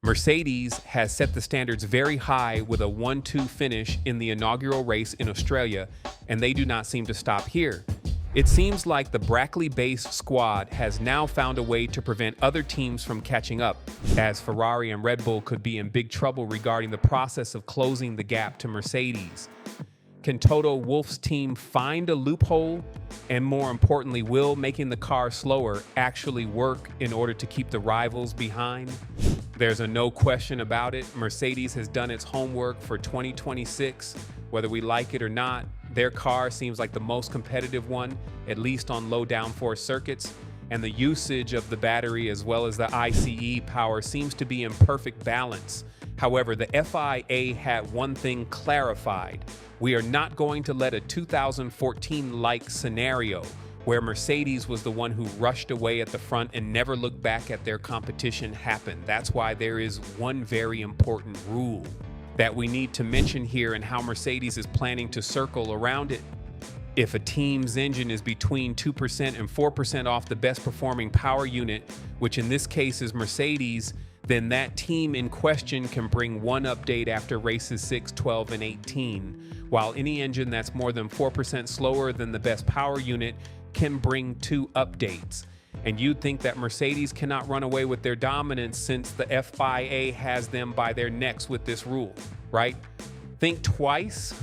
Mercedes has set the standards very high with a 1-2 finish in the inaugural race in Australia, and they do not seem to stop here. It seems like the Brackley-based squad has now found a way to prevent other teams from catching up, as Ferrari and Red Bull could be in big trouble regarding the process of closing the gap to Mercedes. Can Toto Wolff's team find a loophole? And more importantly, will making the car slower actually work in order to keep the rivals behind? There's no question about it. Mercedes has done its homework for 2026. Whether we like it or not, their car seems like the most competitive one, at least on low downforce circuits, and the usage of the battery as well as the ICE power seems to be in perfect balance. However, the FIA had one thing clarified. We are not going to let a 2014-like scenario where Mercedes was the one who rushed away at the front and never looked back at their competition happen. That's why there is one very important rule that we need to mention here and how Mercedes is planning to circle around it. If a team's engine is between 2% and 4% off the best performing power unit, which in this case is Mercedes, then that team in question can bring one update after races 6, 12, and 18, while any engine that's more than 4% slower than the best power unit can bring 2 updates. And you'd think that Mercedes cannot run away with their dominance since the FIA has them by their necks with this rule, right? Think twice.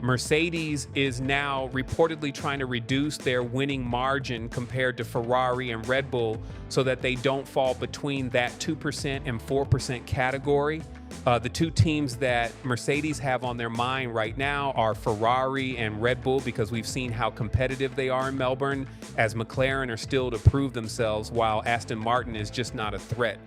Mercedes is now reportedly trying to reduce their winning margin compared to Ferrari and Red Bull so that they don't fall between that 2% and 4% category. The two teams that Mercedes have on their mind right now are Ferrari and Red Bull, because we've seen how competitive they are in Melbourne, as McLaren are still to prove themselves, while Aston Martin is just not a threat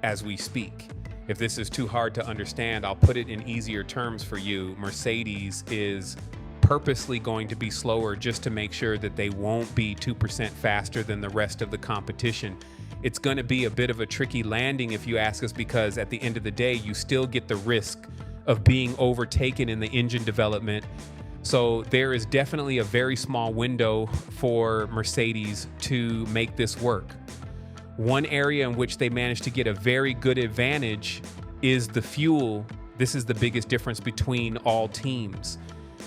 as we speak. If this is too hard to understand, I'll put it in easier terms for you. Mercedes is purposely going to be slower just to make sure that they won't be 2% faster than the rest of the competition. It's going to be a bit of a tricky landing if you ask us, because at the end of the day, you still get the risk of being overtaken in the engine development. So there is definitely a very small window for Mercedes to make this work. One area in which they managed to get a very good advantage is the fuel. This is the biggest difference between all teams.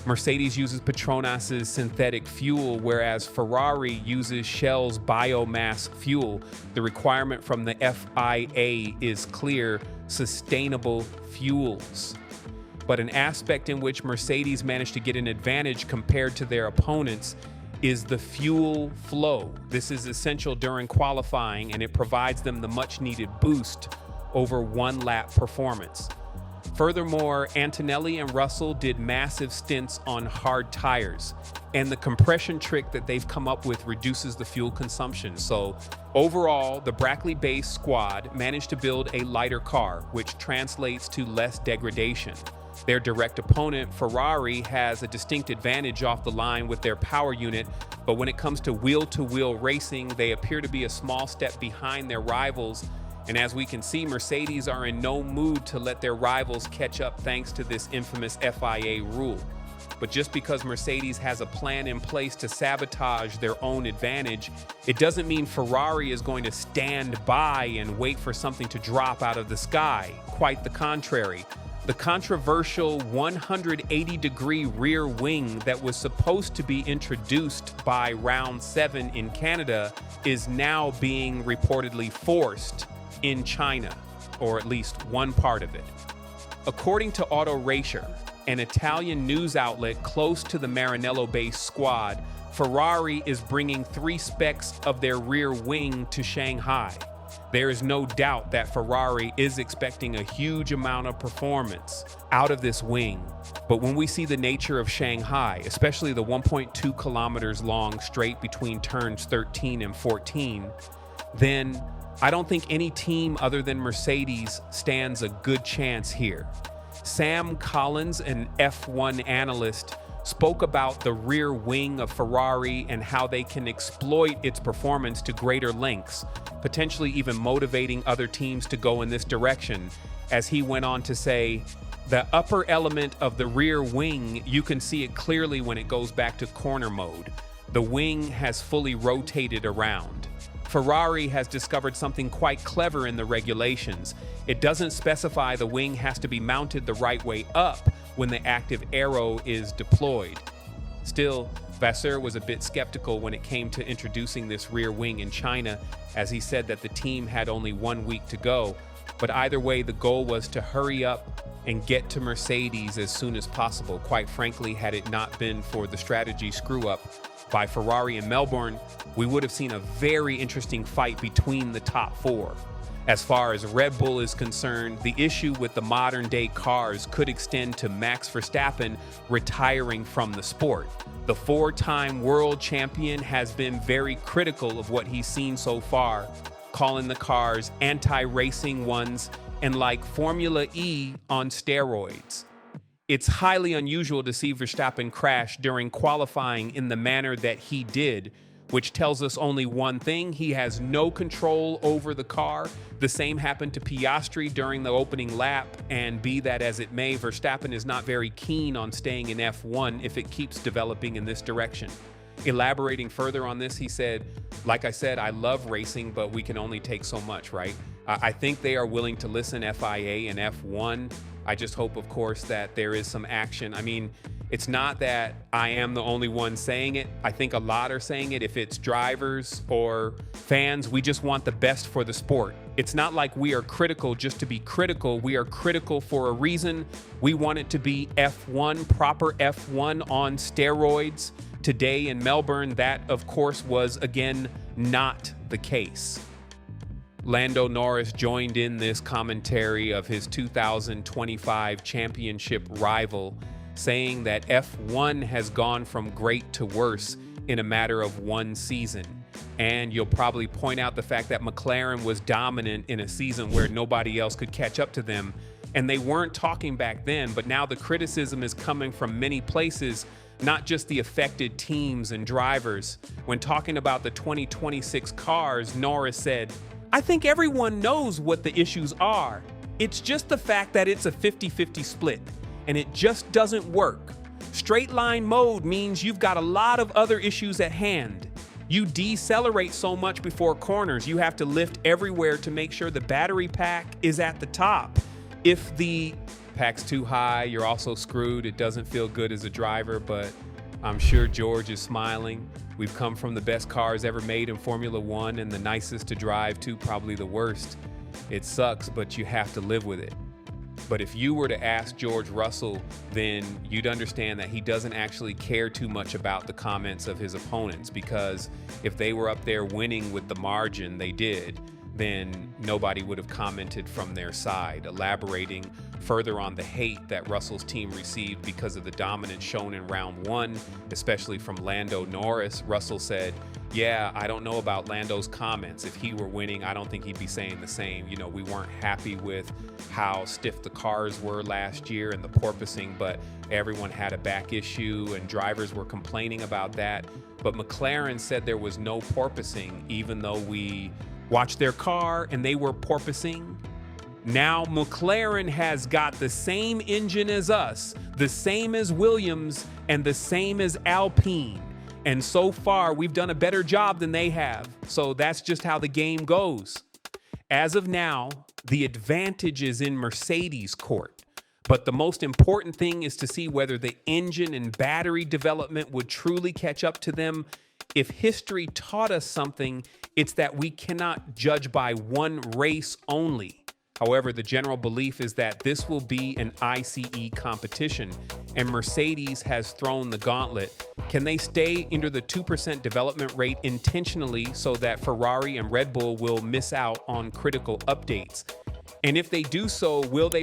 Mercedes uses Petronas's synthetic fuel, whereas Ferrari uses Shell's biomass fuel. The requirement from the FIA is clear: sustainable fuels. But an aspect in which Mercedes managed to get an advantage compared to their opponents is the fuel flow. This is essential during qualifying, and it provides them the much needed boost over one-lap performance. Furthermore, Antonelli and Russell did massive stints on hard tires, and the compression trick that they've come up with reduces the fuel consumption. So overall, the Brackley-based squad managed to build a lighter car, which translates to less degradation. Their direct opponent, Ferrari, has a distinct advantage off the line with their power unit, but when it comes to wheel-to-wheel racing, they appear to be a small step behind their rivals. And as we can see, Mercedes are in no mood to let their rivals catch up thanks to this infamous FIA rule. But just because Mercedes has a plan in place to sabotage their own advantage, it doesn't mean Ferrari is going to stand by and wait for something to drop out of the sky. Quite the contrary. The controversial 180-degree rear wing that was supposed to be introduced by round 7 in Canada is now being reportedly forced in China, or at least one part of it. According to Auto Racer, an Italian news outlet close to the Maranello-based squad, Ferrari is bringing 3 specs of their rear wing to Shanghai. There is no doubt that Ferrari is expecting a huge amount of performance out of this wing. But when we see the nature of Shanghai, especially the 1.2 kilometers long straight between turns 13 and 14, then I don't think any team other than Mercedes stands a good chance here. Sam Collins, an F1 analyst, spoke about the rear wing of Ferrari and how they can exploit its performance to greater lengths, potentially even motivating other teams to go in this direction. As he went on to say, the upper element of the rear wing, you can see it clearly when it goes back to corner mode. The wing has fully rotated around. Ferrari has discovered something quite clever in the regulations. It doesn't specify the wing has to be mounted the right way up when the active aero is deployed. Still, Vasseur was a bit skeptical when it came to introducing this rear wing in China, as he said that the team had only 1 week to go. But either way, the goal was to hurry up and get to Mercedes as soon as possible. Quite frankly, had it not been for the strategy screw-up by Ferrari in Melbourne, we would have seen a very interesting fight between the top 4. As far as Red Bull is concerned, the issue with the modern-day cars could extend to Max Verstappen retiring from the sport. The 4-time world champion has been very critical of what he's seen so far, calling the cars anti-racing ones and like Formula E on steroids. It's highly unusual to see Verstappen crash during qualifying in the manner that he did, which tells us only one thing: he has no control over the car. The same happened to Piastri during the opening lap, and be that as it may, Verstappen is not very keen on staying in F1 if it keeps developing in this direction. Elaborating further on this, he said, like I said, I love racing, but we can only take so much, right? I think they are willing to listen, FIA and F1. I just hope, of course, that there is some action. I mean, it's not that I am the only one saying it. I think a lot are saying it. If it's drivers or fans, we just want the best for the sport. It's not like we are critical just to be critical. We are critical for a reason. We want it to be F1, proper F1 on steroids. Today in Melbourne, that, of course, was, again, not the case. Lando Norris joined in this commentary of his 2025 championship rival, saying that F1 has gone from great to worse in a matter of 1 season. And you'll probably point out the fact that McLaren was dominant in a season where nobody else could catch up to them. And they weren't talking back then, but now the criticism is coming from many places, not just the affected teams and drivers. When talking about the 2026 cars, Norris said, I think everyone knows what the issues are. It's just the fact that it's a 50-50 split, and it just doesn't work. Straight line mode means you've got a lot of other issues at hand. You decelerate so much before corners, you have to lift everywhere to make sure the battery pack is at the top. If the pack's too high, you're also screwed. It doesn't feel good as a driver, but I'm sure George is smiling. We've come from the best cars ever made in Formula One and the nicest to drive to probably the worst. It sucks, but you have to live with it. But if you were to ask George Russell, then you'd understand that he doesn't actually care too much about the comments of his opponents, because if they were up there winning with the margin they did, then nobody would have commented from their side. Elaborating further on the hate that Russell's team received because of the dominance shown in round 1, especially from Lando Norris, Russell said, yeah, I don't know about Lando's comments. If he were winning, I don't think he'd be saying the same. You know, we weren't happy with how stiff the cars were last year and the porpoising, but everyone had a back issue and drivers were complaining about that. But McLaren said there was no porpoising, even though we watched their car and they were porpoising. Now McLaren has got the same engine as us, the same as Williams, and the same as Alpine. And so far, we've done a better job than they have. So that's just how the game goes. As of now, the advantage is in Mercedes' court. But the most important thing is to see whether the engine and battery development would truly catch up to them. If history taught us something, it's that we cannot judge by one race only. However, the general belief is that this will be an ICE competition, and Mercedes has thrown the gauntlet. Can they stay under the 2% development rate intentionally so that Ferrari and Red Bull will miss out on critical updates? And if they do so, will they